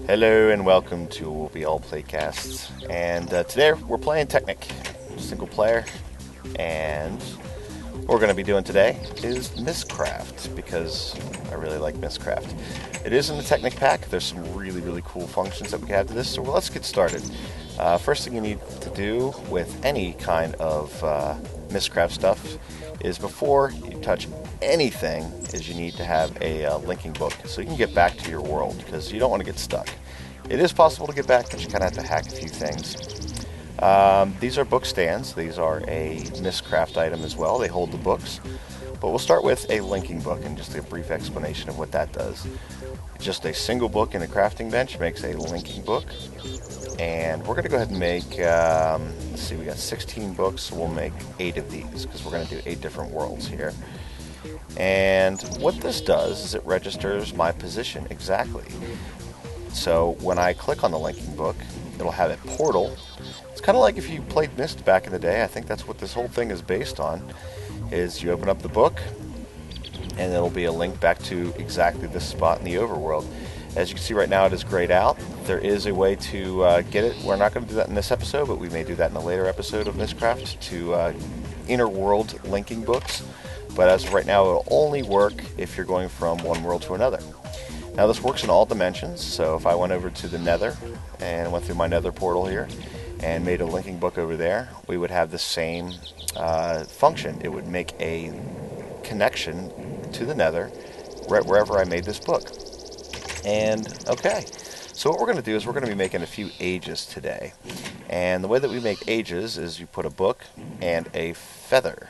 Hello and welcome to We All Playcasts. And today we're playing Technic, single player. And what we're going to be doing today is Mystcraft, because I really like Mystcraft. It is in the Technic pack. There's some really cool functions that we can add to this, so let's get started. First thing you need to do with any kind of Mystcraft stuff is before you touch anything is you need to have a linking book so you can get back to your world, because you don't want to get stuck. It is possible to get back, but you kind of have to hack a few things. These are book stands. These are a Mystcraft item as well. They hold the books. But we'll start with a linking book and just a brief explanation of what that does. Just a single book in a crafting bench makes a linking book. And we're going to go ahead and make, let's see, we got 16 books, so we'll make 8 of these, because we're going to do 8 different worlds here. And what this does is it registers my position exactly. So when I click on the linking book, it'll have a portal. It's kind of like if you played Myst back in the day. I think that's what this whole thing is based on, is you open up the book, and it'll be a link back to exactly this spot in the overworld. As you can see right now, it is grayed out. There is a way to get it. We're not going to do that in this episode, but we may do that in a later episode of Mystcraft to inner world linking books. But as of right now, it will only work if you're going from one world to another. Now this works in all dimensions, so if I went over to the Nether and went through my Nether portal here and made a linking book over there, we would have the same function. It would make a connection to the Nether right wherever I made this book. And okay, so what we're going to do is we're going to be making a few ages today. And the way that we make ages is you put a book and a feather.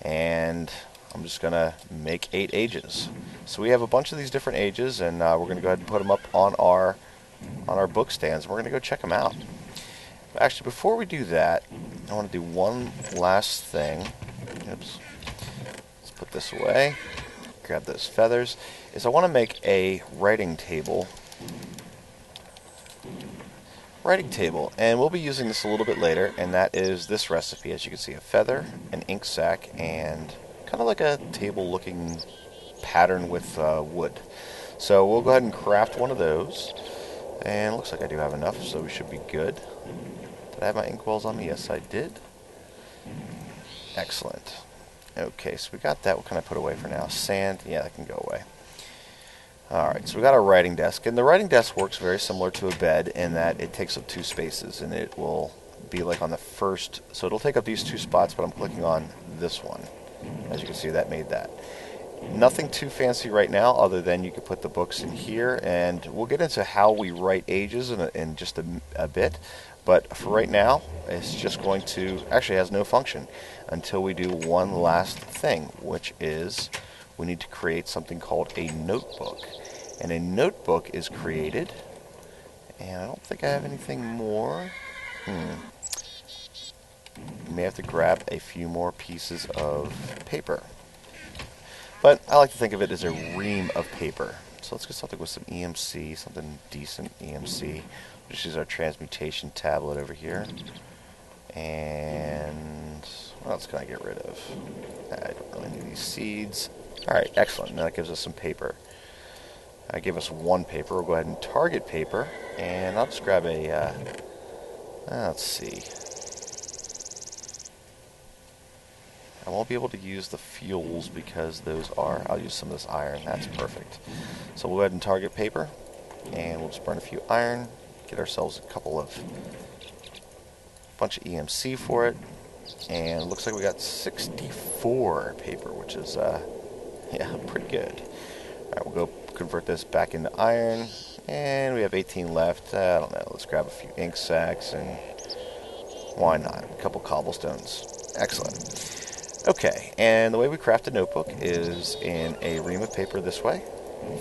And I'm just going to make 8 ages. So we have a bunch of these different ages, and we're going to go ahead and put them up on our book stands. We're going to go check them out. Actually, before we do that, I want to do one last thing. Oops. Let's put this away. Grab those feathers. I want to make a writing table. And we'll be using this a little bit later, and that is this recipe. As you can see, a feather, an ink sac, and kind of like a table looking pattern with wood. So we'll go ahead and craft one of those, and it looks like I do have enough, so we should be good. Did I have my inkwells on me? Yes, I did. Excellent. Okay, so we got that. We'll kind of put away for now. Sand, yeah, that can go away. Alright, so we got our writing desk, and the writing desk works very similar to a bed in that it takes up 2 spaces, and it will be like on the first, so it'll take up these 2 spots, but I'm clicking on this one. As you can see, that made that. Nothing too fancy right now, other than you could put the books in here, and we'll get into how we write ages in just a bit. But for right now, it's just going to, actually has no function until we do one last thing, which is we need to create something called a notebook. And a notebook is created, and I don't think I have anything more. You may have to grab a few more pieces of paper. But I like to think of it as a ream of paper. So let's get something with some EMC, something decent EMC. We'll just use our transmutation tablet over here. And what else can I get rid of? I don't really need these seeds. Alright, excellent. Now that gives us some paper. I give us 1 paper. We'll go ahead and target paper. And I'll just grab a, let's see. I won't be able to use the fuels because those are, I'll use some of this iron. That's perfect. So we'll go ahead and target paper. And we'll just burn a few iron. Get ourselves a bunch of EMC for it. And it looks like we got 64 paper, which is, yeah, pretty good. Alright, we'll go convert this back into iron. And we have 18 left. I don't know. Let's grab a few ink sacs, and why not? A couple cobblestones. Excellent. Okay, and the way we craft a notebook is in a ream of paper this way.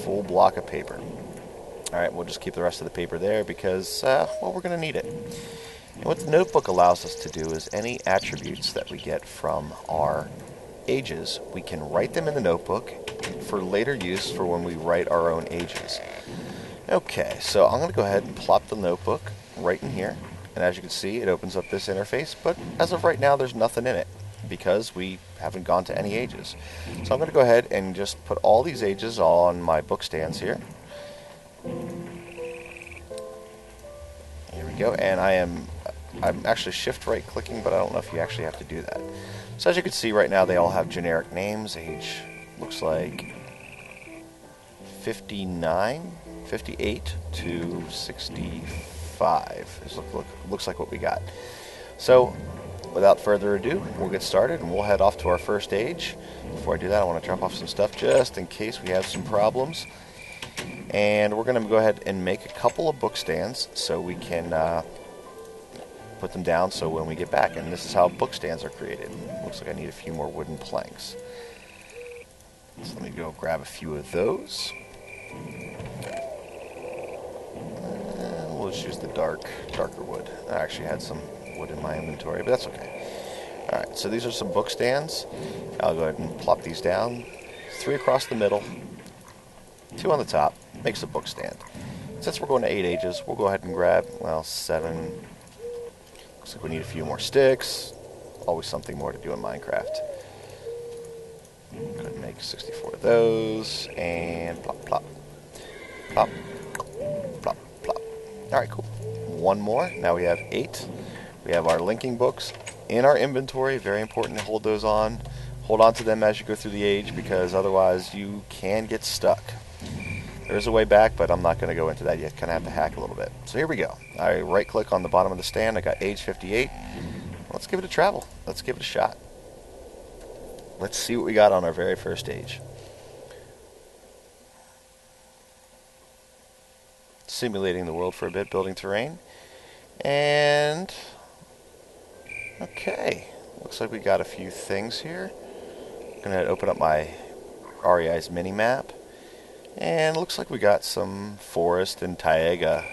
Full block of paper. Alright, we'll just keep the rest of the paper there because, well, we're going to need it. And what the notebook allows us to do is any attributes that we get from our ages, we can write them in the notebook for later use for when we write our own ages. Okay, so I'm going to go ahead and plop the notebook right in here. And as you can see, it opens up this interface, but as of right now, there's nothing in it because we haven't gone to any ages. So I'm going to go ahead and just put all these ages on my book stands here. Here we go, and I'm actually shift right clicking, but I don't know if you actually have to do that. So as you can see right now, they all have generic names. Age looks like 59, 58 to 65 looks like what we got. So without further ado, we'll get started and we'll head off to our first age. Before I do that, I want to drop off some stuff just in case we have some problems. And we're going to go ahead and make a couple of book stands so we can put them down so when we get back. And this is how book stands are created. Looks like I need a few more wooden planks. So let me go grab a few of those. We'll just use the darker wood. I actually had some wood in my inventory, but that's okay. Alright, so these are some book stands. I'll go ahead and plop these down. 3 across the middle, 2 on the top. Makes a book stand. Since we're going to 8 ages, we'll go ahead and grab, well, 7. Looks like we need a few more sticks. Always something more to do in Minecraft. Go ahead and make 64 of those. And plop, plop. Plop. Plop, plop. Alright, cool. 1 more. Now we have 8. We have our linking books in our inventory. Very important to hold those on. Hold on to them as you go through the age, because otherwise you can get stuck. There is a way back, but I'm not going to go into that yet. Kind of have to hack a little bit. So here we go. I right click on the bottom of the stand. I got age 58. Let's give it a travel. Let's give it a shot. Let's see what we got on our very first age. Simulating the world for a bit, building terrain. And okay, looks like we got a few things here. I'm going to open up my REI's mini map. And it looks like we got some forest in Taiga.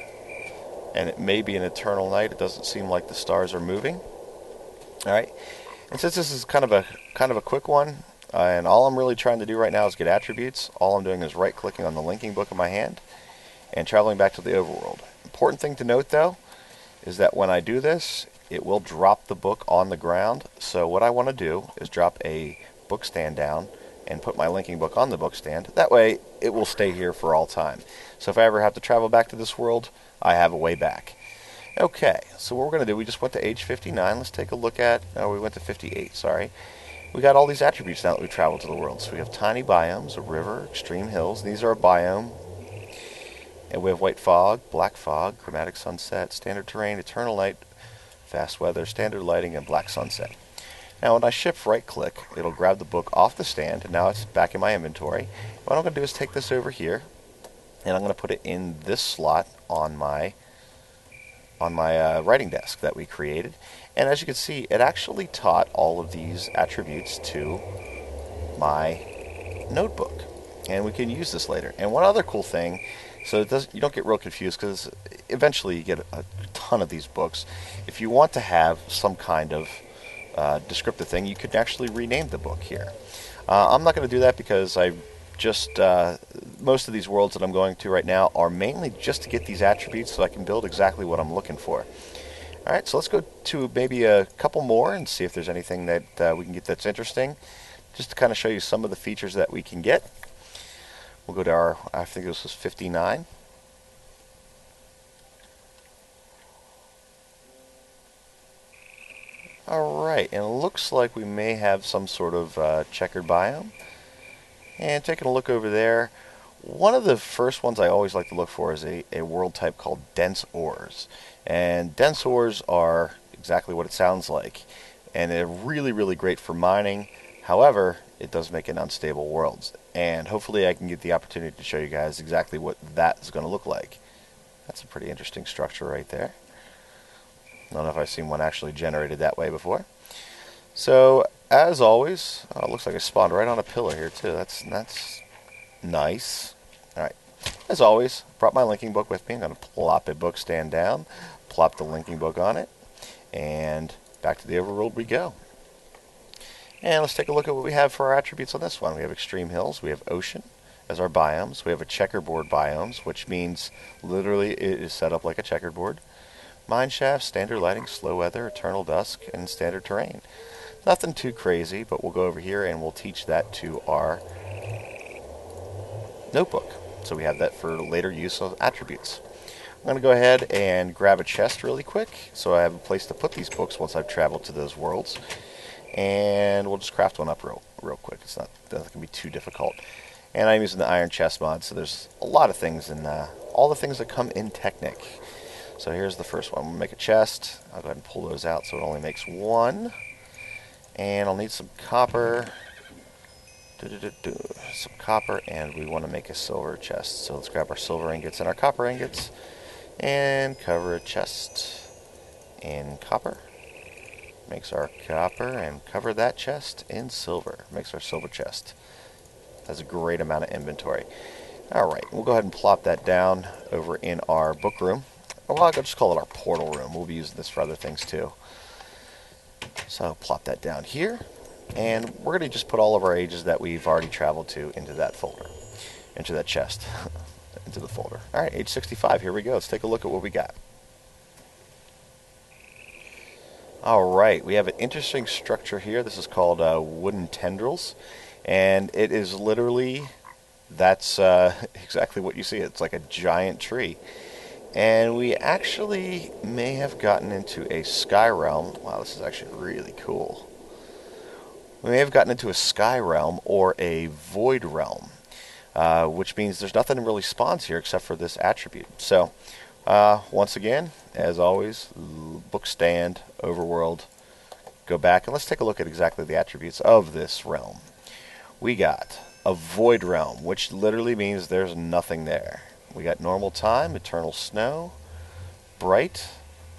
And it may be an eternal night. It doesn't seem like the stars are moving. Alright. And since this is kind of a quick one, and all I'm really trying to do right now is get attributes, all I'm doing is right clicking on the linking book in my hand and traveling back to the overworld. Important thing to note though is that when I do this, it will drop the book on the ground. So what I want to do is drop a book stand down and put my linking book on the book stand. That way it will stay here for all time. So if I ever have to travel back to this world, I have a way back. Okay, so what we're going to do, we just went to age 59. Let's take a look at, we went to 58, sorry. We got all these attributes now that we traveled to the world. So we have tiny biomes, a river, extreme hills. These are a biome. And we have white fog, black fog, chromatic sunset, standard terrain, eternal night, fast weather, standard lighting, and black sunset. Now when I shift right click, it'll grab the book off the stand, and now it's back in my inventory. What I'm going to do is take this over here, and I'm going to put it in this slot on my writing desk that we created. And as you can see, it actually taught all of these attributes to my notebook. And we can use this later. And one other cool thing, so you don't get real confused, because eventually you get a ton of these books. If you want to have some kind of descriptive thing, you could actually rename the book here. I'm not going to do that because I just most of these worlds that I'm going to right now are mainly just to get these attributes so I can build exactly what I'm looking for. Alright, so let's go to maybe a couple more and see if there's anything that we can get that's interesting, just to kind of show you some of the features that we can get. We'll go to our, I think this was 59. Alright, and it looks like we may have some sort of checkered biome. And taking a look over there, one of the first ones I always like to look for is a world type called dense ores. And dense ores are exactly what it sounds like. And they're really, really great for mining. However, it does make an unstable world. And hopefully I can get the opportunity to show you guys exactly what that is going to look like. That's a pretty interesting structure right there. I don't know if I've seen one actually generated that way before. So, as always, it looks like I spawned right on a pillar here too. That's nice. Alright, as always, brought my linking book with me. I'm going to plop a book stand down, plop the linking book on it, and back to the overworld we go. And let's take a look at what we have for our attributes on this one. We have extreme hills, we have ocean as our biomes, we have a checkerboard biomes, which means literally it is set up like a checkerboard. Mine shafts, standard lighting, slow weather, eternal dusk, and standard terrain. Nothing too crazy, but we'll go over here and we'll teach that to our notebook. so we have that for later use of attributes. I'm going to go ahead and grab a chest really quick so I have a place to put these books once I've traveled to those worlds. And we'll just craft one up real quick. It's not going to be too difficult. And I'm using the iron chest mod, so there's a lot of things in all the things that come in Technic. So here's the first one. I'm going to make a chest. I'll go ahead and pull those out so it only makes one. And I'll need some copper. Some copper, and we want to make a silver chest. So let's grab our silver ingots and our copper ingots and cover a chest in copper. Makes our copper, and cover that chest in silver. Makes our silver chest. Has a great amount of inventory. Alright, we'll go ahead and plop that down over in our book room. Well, I'll just call it our portal room. We'll be using this for other things too. So I'll plop that down here. And we're going to just put all of our ages that we've already traveled to into that folder. Into that chest. Into the folder. Alright, age 65. Here we go. Let's take a look at what we got. Alright, we have an interesting structure here. This is called wooden tendrils. And it is literally, that's exactly what you see. It's like a giant tree. And we actually may have gotten into a sky realm. Wow, this is actually really cool. We may have gotten into a sky realm or a void realm, which means there's nothing really spawns here except for this attribute. So, once again, as always, book stand, overworld, go back, and let's take a look at exactly the attributes of this realm. We got a void realm, which literally means there's nothing there. We got normal time, eternal snow, bright,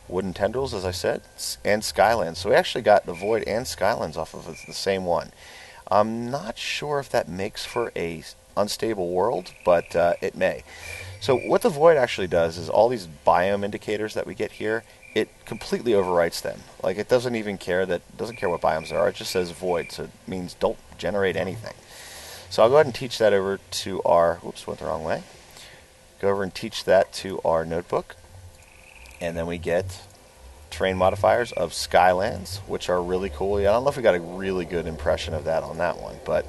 wooden tendrils, as I said, and Skylands. So we actually got the Void and Skylands off of the same one. I'm not sure if that makes for a unstable world, but it may. So what the Void actually does is all these biome indicators that we get here, it completely overwrites them. Like, it doesn't even care doesn't care what biomes there are. It just says Void, so it means don't generate anything. So I'll go ahead and teach that over to our, whoops, went the wrong way. Go over and teach that to our notebook. And then we get terrain modifiers of Skylands, which are really cool. Yeah, I don't know if we got a really good impression of that on that one, but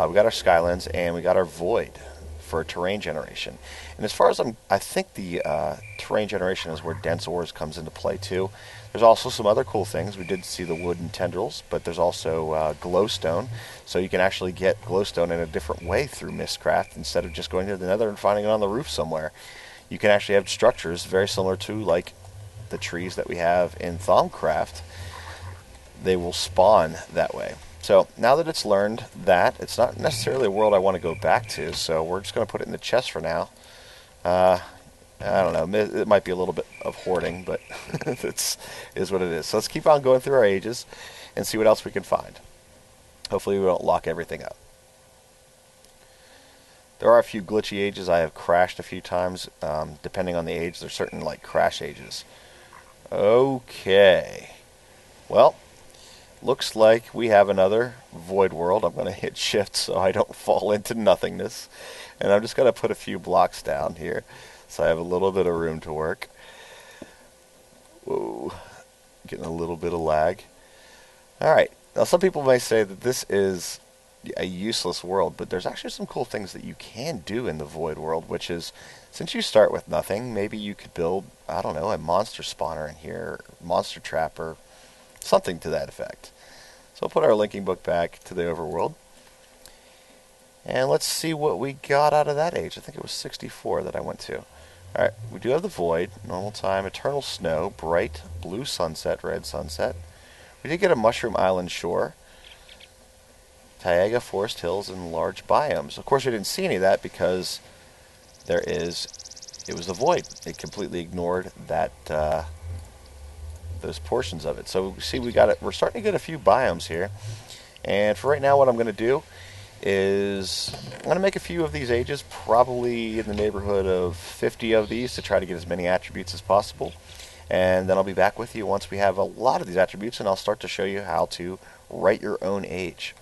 we got our Skylands and we got our Void for terrain generation. And as far as I think the terrain generation is where dense ores comes into play too. There's also some other cool things. We did see the wooden tendrils, but there's also glowstone. So you can actually get glowstone in a different way through Mystcraft instead of just going to the nether and finding it on the roof somewhere. You can actually have structures very similar to like the trees that we have in Thaumcraft. They will spawn that way. So now that it's learned that, it's not necessarily a world I want to go back to, so we're just going to put it in the chest for now. I don't know, it might be a little bit of hoarding, but it is what it is. So let's keep on going through our ages and see what else we can find. Hopefully we don't lock everything up. There are a few glitchy ages. I have crashed a few times. Depending on the age, there's certain like crash ages. Okay. Well, looks like we have another void world. I'm going to hit shift so I don't fall into nothingness. And I'm just going to put a few blocks down here so I have a little bit of room to work. Whoa. Getting a little bit of lag. Alright. Now some people may say that this is a useless world, but there's actually some cool things that you can do in the void world, which is, since you start with nothing, maybe you could build, I don't know, a monster spawner in here, monster trapper, something to that effect. So we'll put our linking book back to the overworld, and let's see what we got out of that age. I think it was 64 that I went to. Alright, we do have the void, normal time, eternal snow, bright, blue sunset, red sunset. We did get a mushroom island shore, Taiga, forest hills, and large biomes. Of course, we didn't see any of that because it was the void. It completely ignored that those portions of it. So see, we're starting to get a few biomes here. And for right now, what I'm going to do is I'm going to make a few of these ages, probably in the neighborhood of 50 of these, to try to get as many attributes as possible. And then I'll be back with you once we have a lot of these attributes, and I'll start to show you how to write your own age.